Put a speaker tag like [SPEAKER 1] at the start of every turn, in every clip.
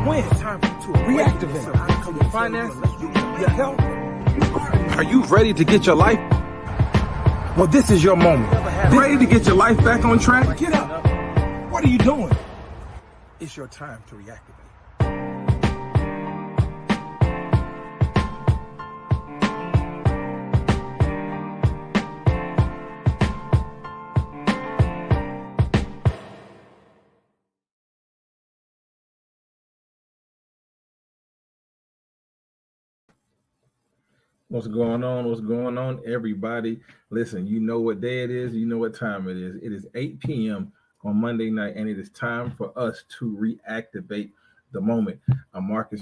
[SPEAKER 1] win. It's time to reactivate your finances, your health.
[SPEAKER 2] Are you ready to get your life?
[SPEAKER 1] Well, this is your moment.
[SPEAKER 2] Ready to get your life back on track?
[SPEAKER 1] Get up. What are you doing? It's your time to reactivate.
[SPEAKER 2] What's going on? What's going on, everybody? Listen, you know what day it is. You know what time it is. It is 8 p.m. on Monday night, and it is time for us to reactivate the moment. I'm Marques,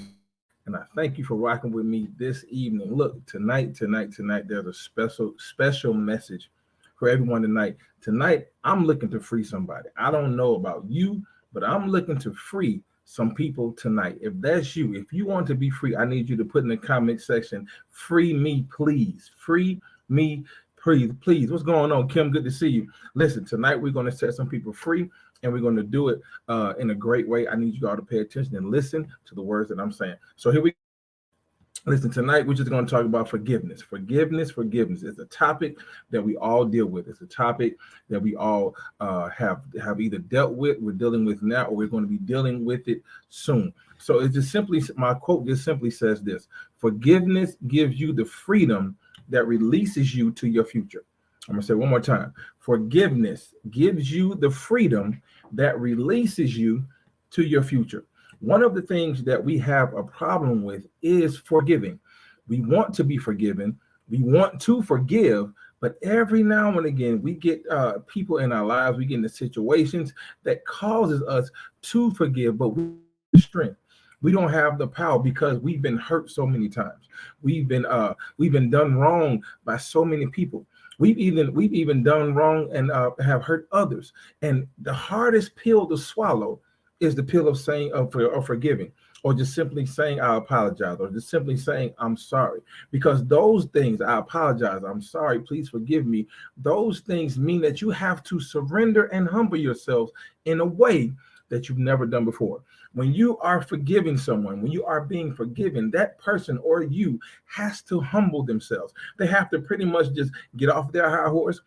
[SPEAKER 2] and I thank you for rocking with me this evening. Look, tonight, there's a special message for everyone tonight. Tonight, I'm looking to free somebody. I don't know about you, but I'm looking to free some people tonight. If that's you, if you want to be free, I need you to put in the comment section, free me, please. Free me, please. What's going on, Kim? Good to see you. Listen, tonight we're going to set some people free, and we're going to do it in a great way. I need you all to pay attention and listen to the words that I'm saying. So here we go. Listen, tonight we're just going to talk about forgiveness. Forgiveness is a topic that we all deal with. It's a topic that we all have either dealt with, we're dealing with now, or we're going to be dealing with it soon. So it's just simply, my quote just simply says this: forgiveness gives you the freedom that releases you to your future. I'm going to say it one more time. Forgiveness gives you the freedom that releases you to your future. One of the things that we have a problem with is forgiving. We want to be forgiven. We want to forgive, but every now and again, we get people in our lives, we get into situations that causes us to forgive, but we don't have the strength. We don't have the power because we've been hurt so many times. We've been done wrong by so many people. We've even done wrong and have hurt others. And the hardest pill to swallow is the pill of saying of forgiving, or just simply saying I apologize, or just simply saying I'm sorry. Because those things, I apologize, I'm sorry, please forgive me, those things mean that you have to surrender and humble yourselves in a way that you've never done before. When you are forgiving someone, when you are being forgiven, that person or you has to humble themselves. They have to pretty much just get off their high horse.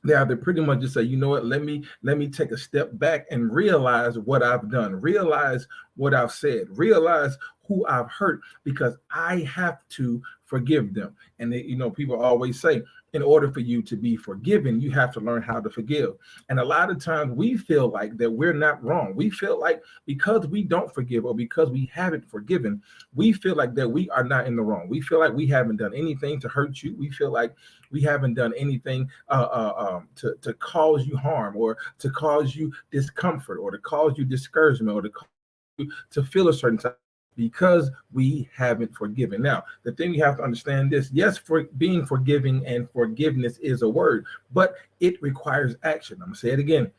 [SPEAKER 2] They have to pretty much just say, you know what, let me take a step back and realize what I've done, realize what I've said, realize who I've hurt, because I have to forgive them. And people always say, in order for you to be forgiven, you have to learn how to forgive. And a lot of times we feel like that we're not wrong. We feel like because we don't forgive, or because we haven't forgiven, we feel like that we are not in the wrong. We feel like we haven't done anything to hurt you. We feel like we haven't done anything to cause you harm, or to cause you discomfort, or to cause you discouragement, or to cause you to feel a certain type, because we haven't forgiven. Now, the thing you have to understand this: yes, for being forgiving and forgiveness is a word, but it requires action. I'm gonna say it again.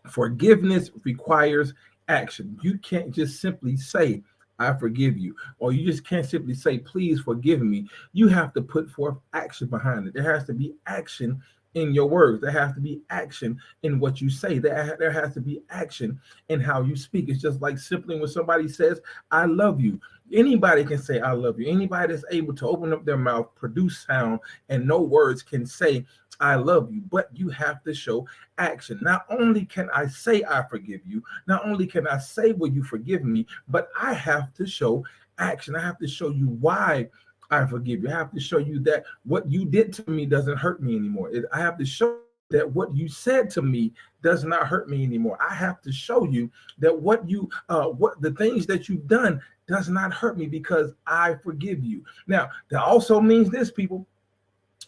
[SPEAKER 2] Forgiveness requires action. You can't just simply say, I forgive you, or you just can't simply say, please forgive me. You have to put forth action behind it. There has to be action in your words. There has to be action in what you say. There has to be action in how you speak. It's just like simply when somebody says, I love you. Anybody can say, I love you. Anybody that's able to open up their mouth, produce sound, and no words can say, I love you, but you have to show action. Not only can I say I forgive you, not only can I say, will you forgive me, but I have to show action. I have to show you why I forgive you. I have to show you that what you did to me doesn't hurt me anymore. I have to show that what you said to me does not hurt me anymore. I have to show you that what the things that you've done does not hurt me, because I forgive you. Now, that also means this, people.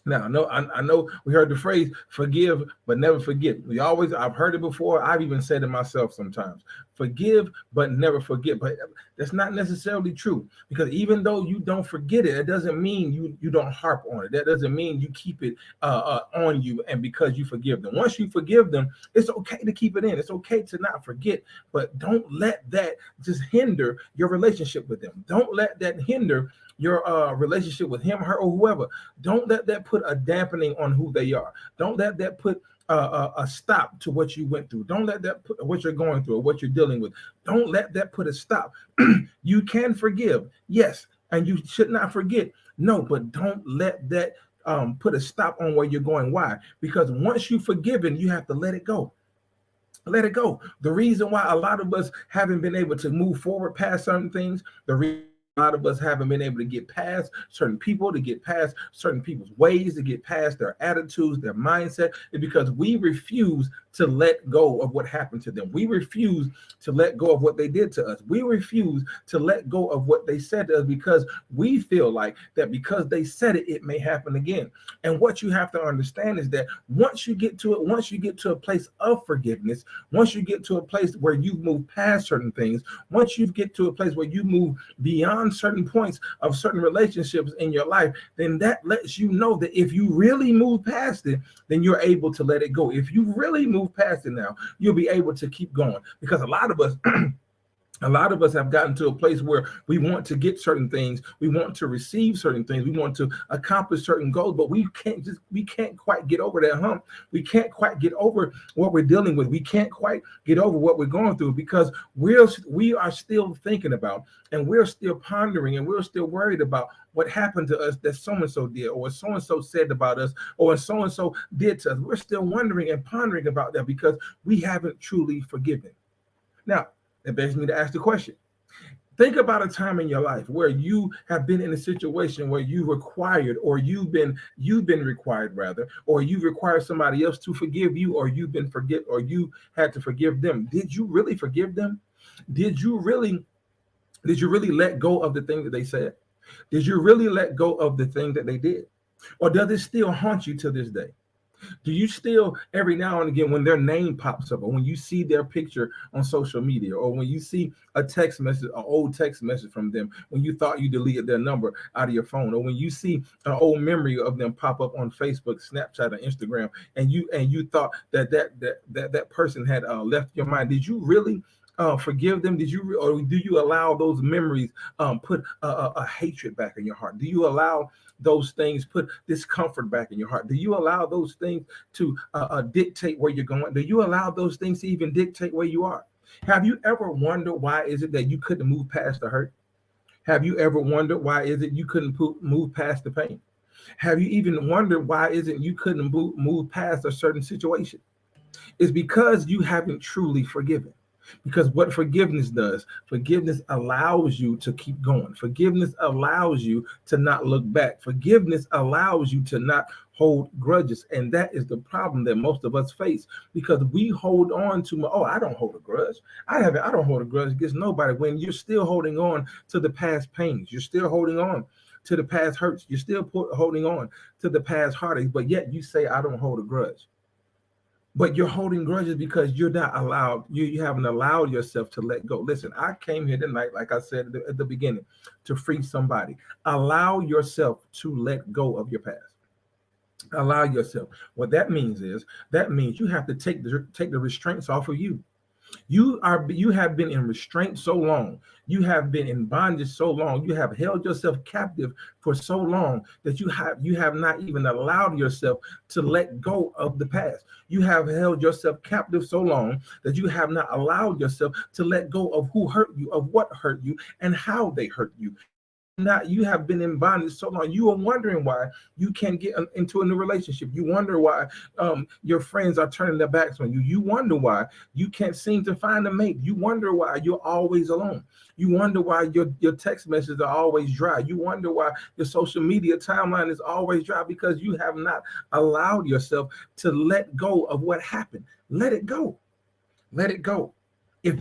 [SPEAKER 2] Now, I know we heard the phrase forgive but never forget. I've heard it before. I've even said it myself sometimes. Forgive but never forget. But that's not necessarily true, because even though you don't forget it, it doesn't mean you don't harp on it. That doesn't mean you keep it on you, and because you forgive them. Once you forgive them, it's okay to keep it in. It's okay to not forget, but don't let that just hinder your relationship with them. Don't let that hinder your relationship with him, her, or whoever. Don't let that put a dampening on who they are. Don't let that put a stop to what you went through. Don't let that put what you're going through or what you're dealing with. Don't let that put a stop. You can forgive, yes, and you should not forget. No, but don't let that put a stop on where you're going. Why? Because once you've forgiven, you have to let it go. Let it go. The reason why a lot of us haven't been able to move forward past certain things, the reason a lot of us haven't been able to get past certain people, to get past certain people's ways, to get past their attitudes, their mindset, is because we refuse to let go of what happened to them. We refuse to let go of what they did to us. We refuse to let go of what they said to us because we feel like that because they said it, it may happen again. And what you have to understand is that once you get to it, once you get to a place of forgiveness, once you get to a place where you've moved past certain things, once you get to a place where you move beyond certain points of certain relationships in your life, then that lets you know that if you really move past it, then you're able to let it go. If you really move past it now, you'll be able to keep going. Because a lot of us have gotten to a place where we want to get certain things, we want to receive certain things, we want to accomplish certain goals, but we can't quite get over that hump. We can't quite get over what we're dealing with. We can't quite get over what we're going through because we are still thinking about, and we're still pondering, and we're still worried about what happened to us that so-and-so did, or what so-and-so said about us, or what so-and-so did to us. We're still wondering and pondering about that because we haven't truly forgiven. Now, it begs me to ask the question. Think about a time in your life where you have been in a situation where you required, or you've been required rather, or you've required somebody else to forgive you, or you had to forgive them. Did you really forgive them? Did you really let go of the thing that they said? Did you really let go of the thing that they did? Or does it still haunt you to this day? Do you still, every now and again, when their name pops up, or when you see their picture on social media, or when you see a text message, an old text message from them, when you thought you deleted their number out of your phone, or when you see an old memory of them pop up on Facebook, Snapchat, or Instagram, and you thought that person had left your mind, did you really forgive them? Or do you allow those memories put a hatred back in your heart? Do you allow those things put discomfort back in your heart? Do you allow those things to dictate where you're going? Do you allow those things to even dictate where you are? Have you ever wondered why is it that you couldn't move past the hurt? Have you ever wondered why is it you couldn't move past the pain? Have you even wondered why isn't you couldn't move past a certain situation? It's because you haven't truly forgiven. Because what forgiveness does, forgiveness allows you to keep going. Forgiveness allows you to not look back. Forgiveness allows you to not hold grudges. And that is the problem that most of us face, because we hold on to, I don't hold a grudge. I don't hold a grudge against nobody, when you're still holding on to the past pains. You're still holding on to the past hurts. You're still holding on to the past heartaches, but yet you say, I don't hold a grudge. But you're holding grudges because you're not allowed, you haven't allowed yourself to let go. Listen, I came here tonight, like I said at the beginning, to free somebody. Allow yourself to let go of your past. Allow yourself. What that means is, you have to take the restraints off of you. You have been in restraint so long. You have been in bondage so long. You have held yourself captive for so long that you have not even allowed yourself to let go of the past. You have held yourself captive so long that you have not allowed yourself to let go of who hurt you, of what hurt you, and how they hurt you. You have been in bondage so long. You are wondering why you can't get into a new relationship. You wonder why your friends are turning their backs on you. You wonder why you can't seem to find a mate. You wonder why you're always alone. You wonder why your text messages are always dry. You wonder why your social media timeline is always dry, because you have not allowed yourself to let go of what happened. Let it go. Let it go. Let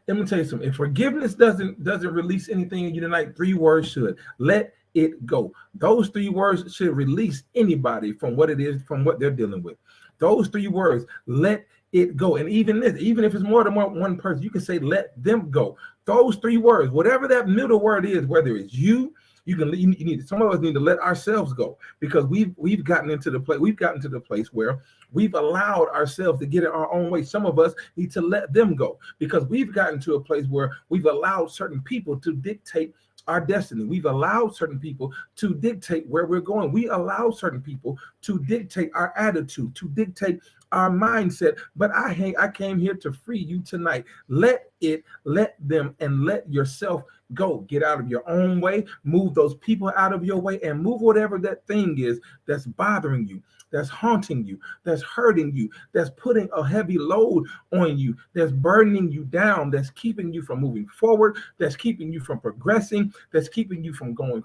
[SPEAKER 2] me tell you something. If forgiveness doesn't release anything in you tonight, 3 words should. Let it go. Those 3 words should release anybody from what it is, from what they're dealing with. Those 3 words, let it go. And even if it's more than one person, you can say, let them go. Those 3 words, whatever that middle word is, whether it's you need, some of us need to let ourselves go, because we've gotten to the place where we've allowed ourselves to get in our own way. Some of us need to let them go, because we've gotten to a place where we've allowed certain people to dictate our destiny. We've allowed certain people to dictate where we're going. We allow certain people to dictate our attitude, to dictate our mindset. But I came here to free you tonight. Let them, and let yourself go. Get out of your own way, move those people out of your way, and move whatever that thing is that's bothering you, that's haunting you, that's hurting you, that's putting a heavy load on you, that's burdening you down, that's keeping you from moving forward, that's keeping you from progressing, that's keeping you from going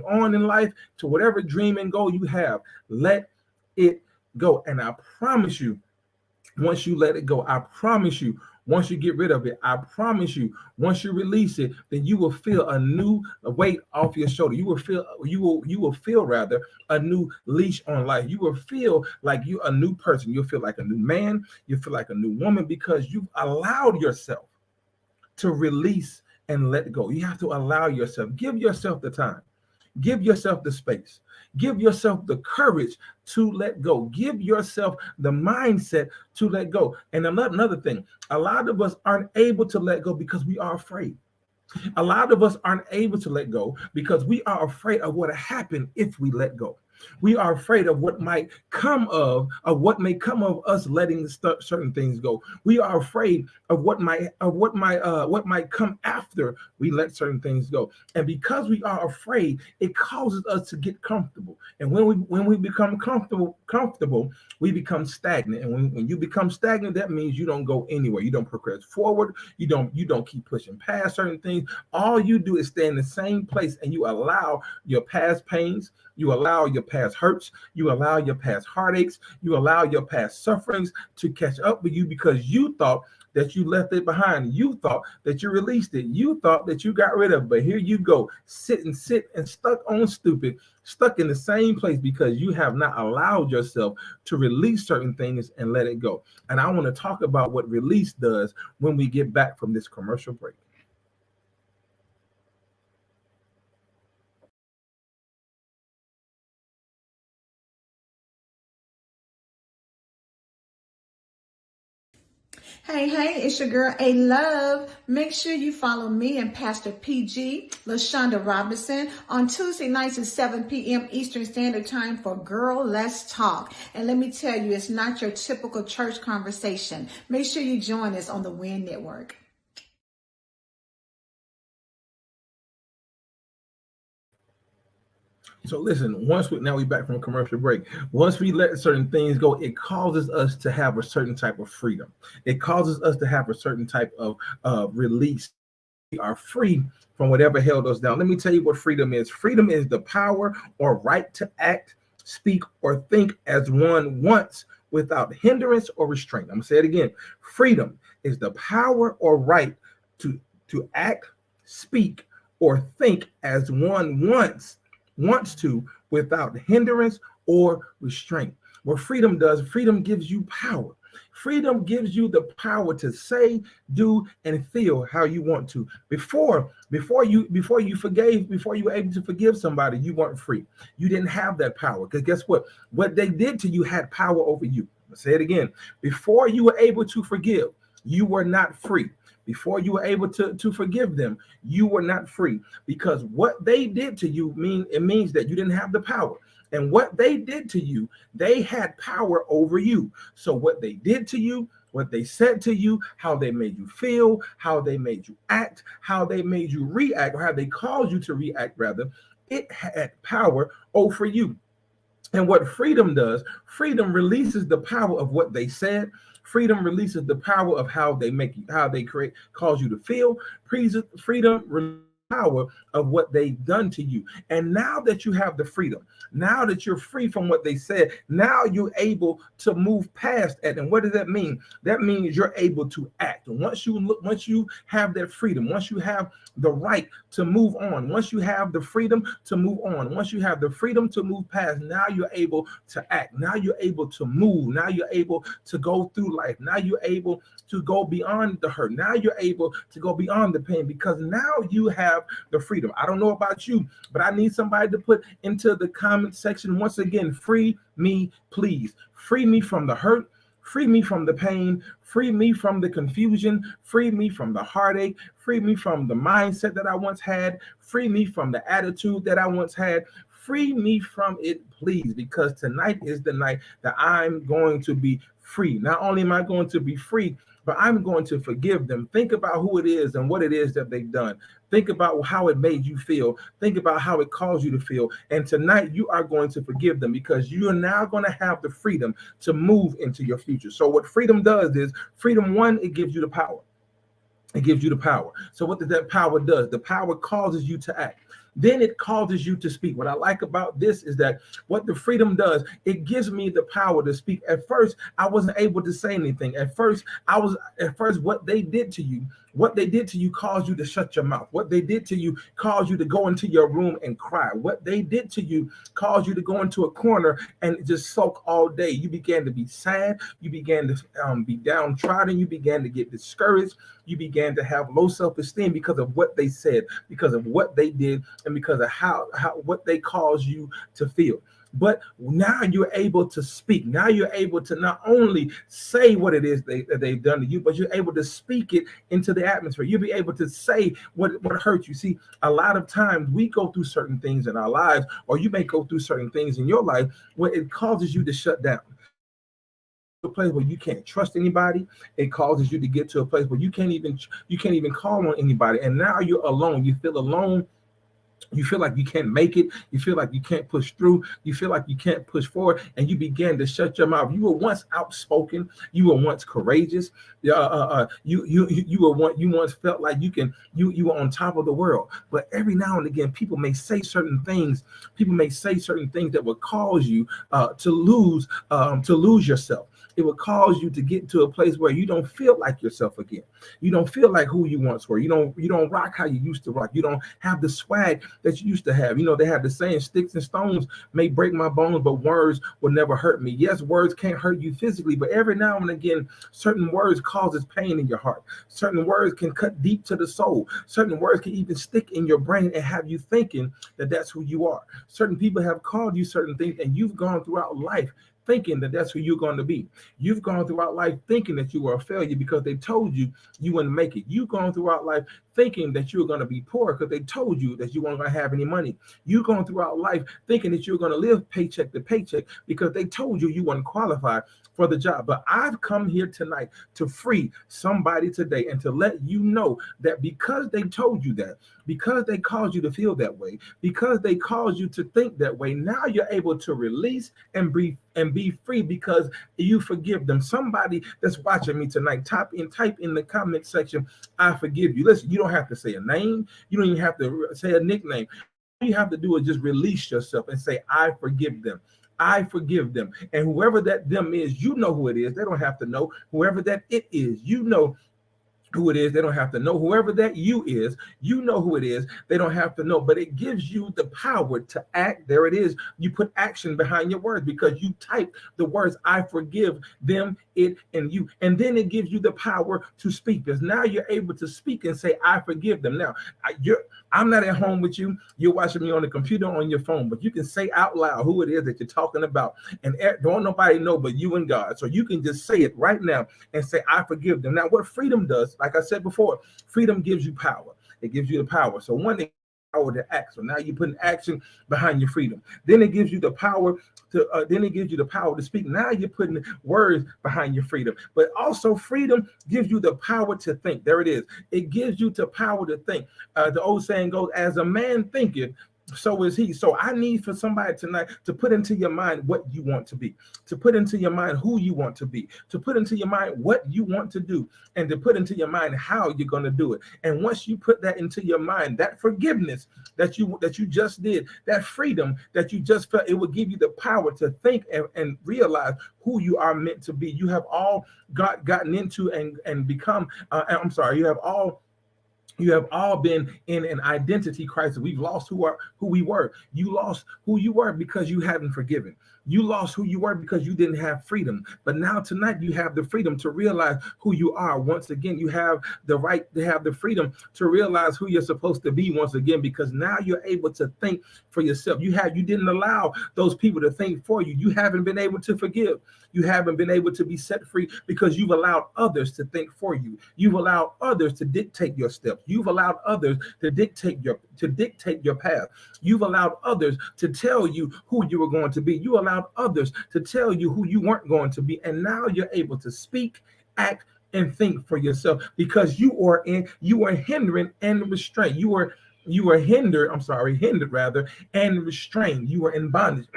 [SPEAKER 2] on in life to whatever dream and goal you have. Let it go. And I promise you, once you let it go, I promise you, once you get rid of it, I promise you, once you release it, then you will feel a new weight off your shoulder. You will feel rather a new leash on life. You will feel like you're a new person. You'll feel like a new man. You feel like a new woman, because you've allowed yourself to release and let go. You have to allow yourself. Give yourself the time. Give yourself the space. Give yourself the courage to let go. Give yourself the mindset to let go. And another thing, a lot of us aren't able to let go because we are afraid. A lot of us aren't able to let go because we are afraid of what will happen if we let go. We are afraid of what might come of what may come of us letting certain things go. We are afraid of what might come after we let certain things go. And because we are afraid, it causes us to get comfortable. And when we become comfortable, we become stagnant. And when you become stagnant, that means you don't go anywhere. You don't progress forward. You don't keep pushing past certain things. All you do is stay in the same place, and you allow your past pains, you allow your past hurts, you allow your past heartaches, you allow your past sufferings to catch up with you because you thought that you left it behind. You thought that you released it. You thought that you got rid of it. But here you go, sit and stuck on stupid, stuck in the same place because you have not allowed yourself to release certain things and let it go. And I want to talk about what release does when we get back from this commercial break.
[SPEAKER 3] Hey, it's your girl A Love. Make sure you follow me and Pastor PG, LaShonda Robinson, on Tuesday nights at 7 p.m. Eastern Standard Time for Girl Let's Talk. And let me tell you, it's not your typical church conversation. Make sure you join us on the WIN Network.
[SPEAKER 2] So listen, now we back from a commercial break. Once we let certain things go, it causes us to have a certain type of freedom. It causes us to have a certain type of release. We are free from whatever held us down. Let me tell you what freedom is. Freedom is the power or right to act, speak, or think as one wants without hindrance or restraint. I'm gonna say it again. Freedom is the power or right to act, speak, or think as one wants to without hindrance or restraint. What freedom does, freedom gives you power. Freedom gives you the power to say, do, and feel how you want to. Before you were able to forgive somebody, you weren't free. You didn't have that power. Because guess what? What they did to you had power over you. I'll say it again. Before you were able to forgive, you were not free. Before you were able to forgive them, you were not free, because what they did to you means that you didn't have the power. And what they did to you, they had power over you. So what they did to you, what they said to you, how they made you feel, how they made you act, how they made you react, or how they caused you to react, rather, it had power over you. And what freedom does, freedom releases the power of what they said. Freedom releases the power of how they cause you to feel. Freedom releases power of what they've done to you. And now that you have the freedom, now that you're free from what they said, now you're able to move past it. And what does that mean? That means you're able to act. And once you have that freedom, once you have the right to move on, once you have the freedom to move on, once you have the freedom to move past, now you're able to act. Now you're able to move. Now you're able to go through life. Now you're able to go beyond the hurt. Now you're able to go beyond the pain, because now you have the freedom. I don't know about you, but I need somebody to put into the comment section once again, free me, please. Free me from the hurt. Free me from the pain. Free me from the confusion. Free me from the heartache. Free me from the mindset that I once had. Free me from the attitude that I once had. free me from it, please, because tonight is the night that I'm going to be free. Not only am I going to be free, but I'm going to forgive them. Think about who it is and what it is that they've done. Think about how it made you feel. Think about how it caused you to feel. And tonight you are going to forgive them because you are now going to have the freedom to move into your future. So what freedom does is freedom, one, it gives you the power. It gives you the power. So what does that power do? The power causes you to act. Then it causes you to speak. What I like about this is that what the freedom does, it gives me the power to speak. At first, I wasn't able to say anything. At first, what they did to you caused you to shut your mouth. What they did to you caused you to go into your room and cry. What they did to you caused you to go into a corner and just sulk all day. You began to be sad. You began to be downtrodden. You began to get discouraged. You began to have low self-esteem because of what they said, because of what they did, and because of how what they caused you to feel. But now you're able to speak. Now you're able to not only say what it is that they've done to you, but you're able to speak it into the atmosphere. You'll be able to say what hurt you. See, a lot of times we go through certain things in our lives, or you may go through certain things in your life where it causes you to shut down. A place where you can't trust anybody. It causes you to get to a place where you can't even call on anybody. And now you're alone. You feel alone. You feel like you can't make it. You feel like you can't push through. You feel like you can't push forward, and you begin to shut your mouth. You were once outspoken. You were once courageous. You once felt like you were on top of the world. But every now and again, people may say certain things. People may say certain things that will cause you to lose yourself. It will cause you to get to a place where you don't feel like yourself again. You don't feel like who you once were. You don't rock how you used to rock. You don't have the swag that you used to have. You know, they have the saying, sticks and stones may break my bones, but words will never hurt me. Yes, words can't hurt you physically, but every now and again, certain words causes pain in your heart. Certain words can cut deep to the soul. Certain words can even stick in your brain and have you thinking that that's who you are. Certain people have called you certain things, and you've gone throughout life thinking that that's who you're going to be. You've gone throughout life thinking that you were a failure because they told you you wouldn't make it. You've gone throughout life thinking that you were going to be poor because they told you that you weren't going to have any money. You've gone throughout life thinking that you're going to live paycheck to paycheck because they told you you weren't qualified for the job. But I've come here tonight to free somebody today and to let you know that because they told you that, because they caused you to feel that way, because they caused you to think that way, now you're able to release and be free because you forgive them. Somebody that's watching me tonight, type in the comment section, I forgive you. Listen, you don't have to say a name. You don't even have to say a nickname. All you have to do is just release yourself and say, I forgive them. I forgive them. And whoever that them is, you know who it is. They don't have to know. Whoever that it is, you know who it is. They don't have to know. Whoever that you is, you know who it is. They don't have to know. But it gives you the power to act. There it is. You put action behind your words because you type the words, I forgive them, it, and you. And then it gives you the power to speak because now you're able to speak and say, I forgive them. Now, I'm not at home with you. You're watching me on the computer, on your phone, but you can say out loud who it is that you're talking about. And don't nobody know but you and God. So you can just say it right now and say, I forgive them. Now, what freedom does, like I said before, freedom gives you power. It gives you the power. So one thing, power to act. So now you put an action behind your freedom. Then it gives you the power to speak. Now you're putting words behind your freedom. But also freedom gives you the power to think. There it is. It gives you the power to think. The old saying goes, as a man thinketh, so is he. So I need for somebody tonight to put into your mind what you want to be, to put into your mind who you want to be, to put into your mind what you want to do, and to put into your mind how you're going to do it. And once you put that into your mind, that forgiveness that you just did, that freedom that you just felt, it will give you the power to think and realize who you are meant to be. You have all gotten into and become, you have all been in an identity crisis. We've lost who we were. You lost who you were because you haven't forgiven. You lost who you were because you didn't have freedom. But now tonight you have the freedom to realize who you are. Once again, you have the right to have the freedom to realize who you're supposed to be once again, because now you're able to think for yourself. You didn't allow those people to think for you. You haven't been able to forgive. You haven't been able to be set free because you've allowed others to think for you. You've allowed others to dictate your steps. You've allowed others to dictate your path. You've allowed others to tell you who you were going to be. You allowed others to tell you who you weren't going to be. And now you're able to speak, act, and think for yourself because you are hindering and restrained. You were hindered rather, and restrained. You were in bondage.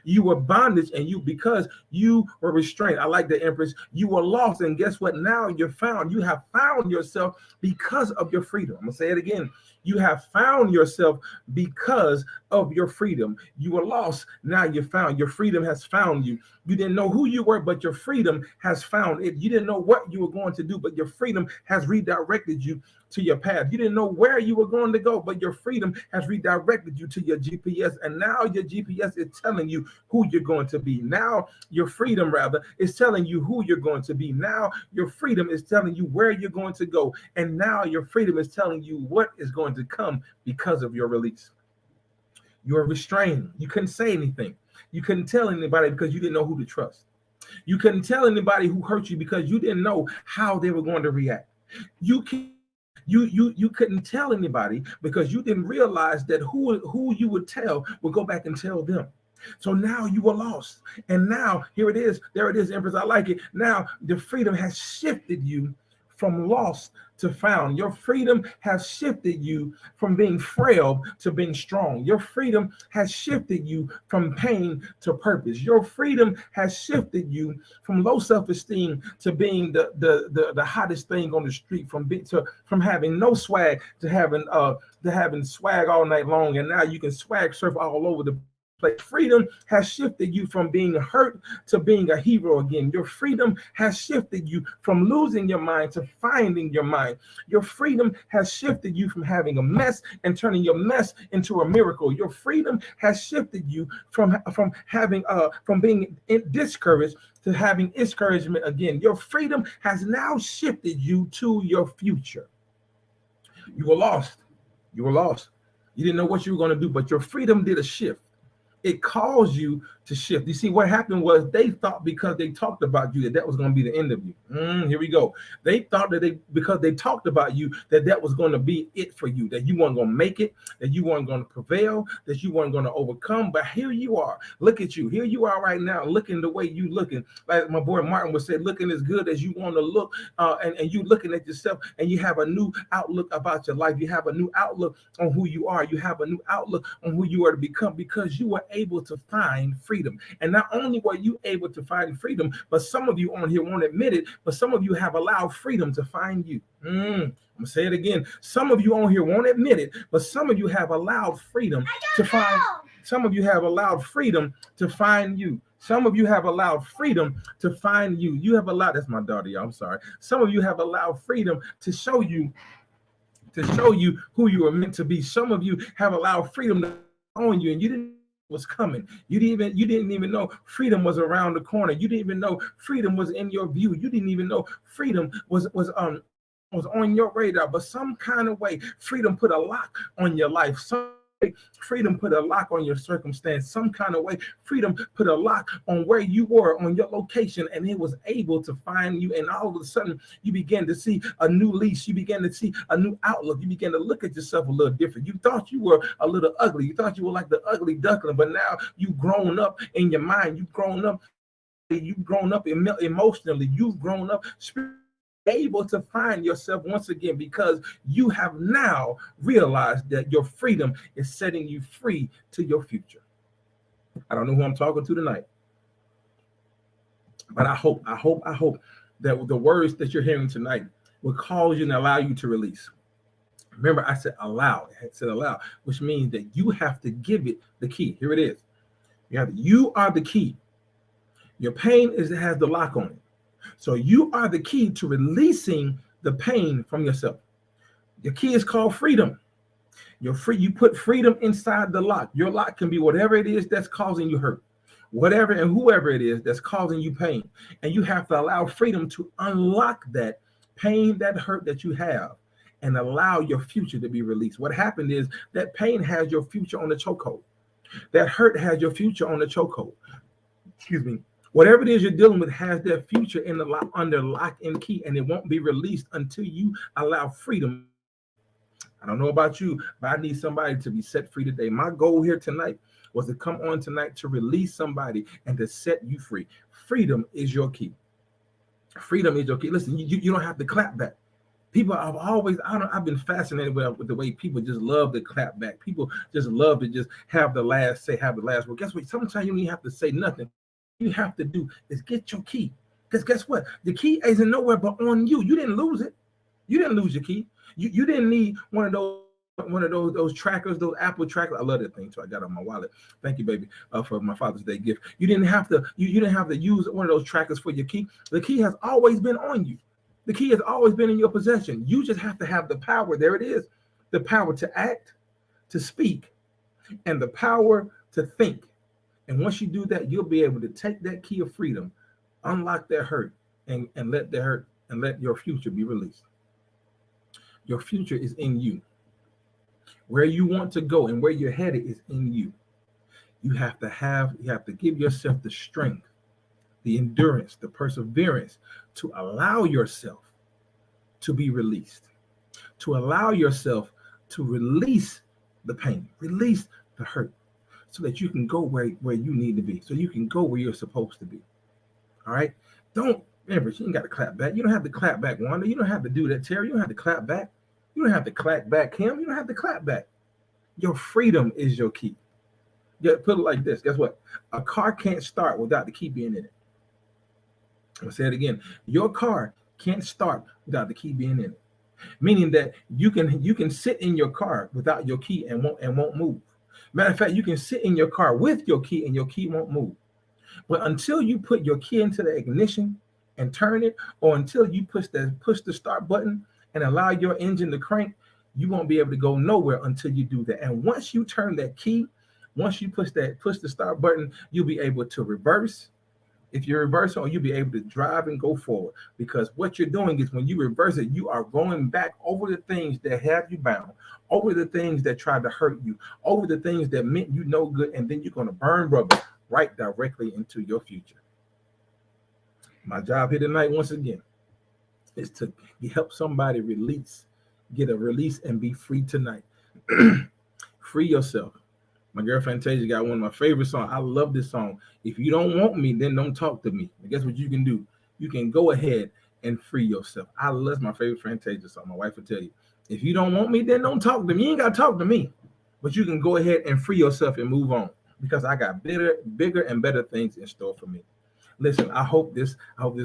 [SPEAKER 2] You were bondage, and because you were restrained. I like the Empress. You were lost, and guess what? Now you're found. You have found yourself because of your freedom. I'm gonna say it again. You have found yourself because of your freedom. You were lost. Now you're found. Your freedom has found you. You didn't know who you were, but your freedom has found it. You didn't know what you were going to do, but your freedom has redirected you to your path. You didn't know where you were going to go, but your freedom has redirected you to your GPS. And now your GPS is telling you who you're going to be. Now your freedom, rather, is telling you who you're going to be. Now your freedom is telling you where you're going to go. And now your freedom is telling you what is going to come because of your release. You are restrained. You couldn't say anything. You couldn't tell anybody because you didn't know who to trust. You couldn't tell anybody who hurt you because you didn't know how they were going to react. You couldn't tell anybody because you didn't realize that who you would tell would go back and tell them. So now you were lost. And now here it is. There it is, Empress. I like it. Now the freedom has shifted you from lost to found. Your freedom has shifted you from being frail to being strong. Your freedom has shifted you from pain to purpose. Your freedom has shifted you from low self-esteem to being the hottest thing on the street, from having no swag to having swag all night long, and now you can swag surf all over the place. Freedom has shifted you from being hurt to being a hero again. Your freedom has shifted you from losing your mind to finding your mind. Your freedom has shifted you from having a mess and turning your mess into a miracle. Your freedom has shifted you from being discouraged to having discouragement again. Your freedom has now shifted you to your future. You were lost. You were lost. You didn't know what you were going to do, but your freedom did a shift. It caused you to shift. You see, what happened was they thought because they talked about you that was going to be the end of you. Here we go. They thought that because they talked about you that was going to be it for you, that you weren't going to make it, that you weren't going to prevail, that you weren't going to overcome. But here you are. Look at you. Here you are right now, looking the way you looking. Like my boy Martin would say, looking as good as you want to look, and you looking at yourself, and you have a new outlook about your life. You have a new outlook on who you are. You have a new outlook on who you are to become because you were able to find freedom. And not only were you able to find freedom, but some of you on here won't admit it, but some of you have allowed freedom to find you. I'm gonna say it again. Some of you on here won't admit it, but some of you have allowed freedom to find. Some of you have allowed freedom to find you. Some of you have allowed freedom to find you. You have allowed, that's my daughter, y'all, I'm sorry. Some of you have allowed freedom to show you who you are meant to be. Some of you have allowed freedom to own you, and you didn't was coming. You didn't even know freedom was around the corner. You didn't even know freedom was in your view. You didn't even know freedom was on your radar. But some kind of way, freedom put a lock on your life. Freedom put a lock on your circumstance. Some kind of way, freedom put a lock on where you were, on your location, and it was able to find you. And all of a sudden, you began to see a new lease. You began to see a new outlook. You began to look at yourself a little different. You thought you were a little ugly. You thought you were like the ugly duckling, but now you've grown up in your mind. You've grown up emotionally. You've grown up spiritually, able to find yourself once again because you have now realized that your freedom is setting you free to your future. I don't know who I'm talking to tonight, but I hope that the words that you're hearing tonight will cause you and allow you to release. Remember, I said allow. I said allow, which means that you have to give it the key. Here it is. You are the key. Your pain has the lock on it. So you are the key to releasing the pain from yourself. Your key is called freedom. You're free. You put freedom inside the lock. Your lock can be whatever it is that's causing you hurt, whatever and whoever it is that's causing you pain. And you have to allow freedom to unlock that pain, that hurt that you have, and allow your future to be released. What happened is that pain has your future on the chokehold. That hurt has your future on the chokehold. Excuse me. Whatever it is you're dealing with has their future under lock and key, and it won't be released until you allow freedom. I don't know about you, but I need somebody to be set free today. My goal here tonight was to come on tonight to release somebody and to set you free. Freedom is your key. Freedom is your key. Listen, you don't have to clap back. People, I've been fascinated with the way people just love to clap back. People just love to just have the last word. Guess what? Sometimes you don't even have to say nothing. You have to do is get your key. Because guess what? The key isn't nowhere but on you. You didn't lose it. You didn't lose your key. You didn't need one of those trackers, those Apple trackers. I love that thing too. I got it on my wallet. Thank you, baby, for my Father's Day gift. You didn't have to use one of those trackers for your key. The key has always been on you. The key has always been in your possession. You just have to have the power. There it is. The power to act, to speak, and the power to think. And once you do that, you'll be able to take that key of freedom, unlock that hurt, and let that hurt and let your future be released. Your future is in you. Where you want to go and where you're headed is in you. You have to give yourself the strength, the endurance, the perseverance to allow yourself to be released, to allow yourself to release the pain, release the hurt, so that you can go where you need to be, so you can go where you're supposed to be. All right? Don't, remember, you ain't got to clap back. You don't have to clap back, Wanda. You don't have to do that, Terry. You don't have to clap back. You don't have to clap back, Kim. You don't have to clap back. Your freedom is your key. Yeah, put it like this. Guess what? A car can't start without the key being in it. I'll say it again. Your car can't start without the key being in it. Meaning that you can sit in your car without your key and won't move. Matter of fact, you can sit in your car with your key and your key won't move. But until you put your key into the ignition and turn it, or until you push the start button and allow your engine to crank, you won't be able to go nowhere until you do that. And once you turn that key, once you push the start button, you'll be able to reverse. If you're reversing, or you'll be able to drive and go forward. Because what you're doing is when you reverse it, you are going back over the things that have you bound, over the things that tried to hurt you, over the things that meant you no good, and then you're going to burn rubber right directly into your future. My job here tonight, once again, is to help somebody get a release and be free tonight. Free yourself. My girl Fantasia got one of my favorite songs. I love this song. If you don't want me, then don't talk to me. And guess what you can do? You can go ahead and free yourself. I love my favorite Fantasia song. My wife will tell you, if you don't want me, then don't talk to me. You ain't got to talk to me. But you can go ahead and free yourself and move on, because I got bigger and better things in store for me. Listen, I hope this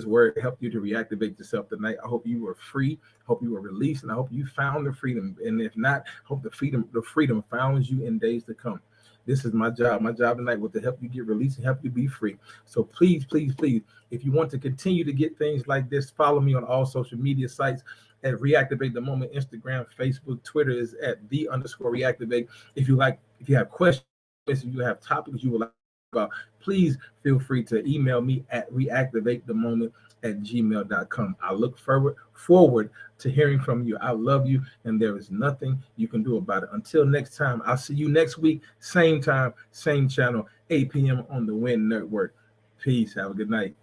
[SPEAKER 2] word helped you to reactivate yourself tonight. I hope you were free. Hope you were released, and I hope you found the freedom. And if not, hope the freedom found you in days to come. This is my job. My job tonight was to help you get released and help you be free. So please, please, please, if you want to continue to get things like this, follow me on all social media sites at Reactivate the Moment. Instagram, Facebook, Twitter is at @the_reactivate. If you have questions, if you have topics you would like about, please feel free to email me at reactivatethemoment@gmail.com. I look forward to hearing from you. I love you, and there is nothing you can do about it. Until next time, I'll see you next week, same time, same channel, 8 p.m. on the Win Network. Peace. Have a good night.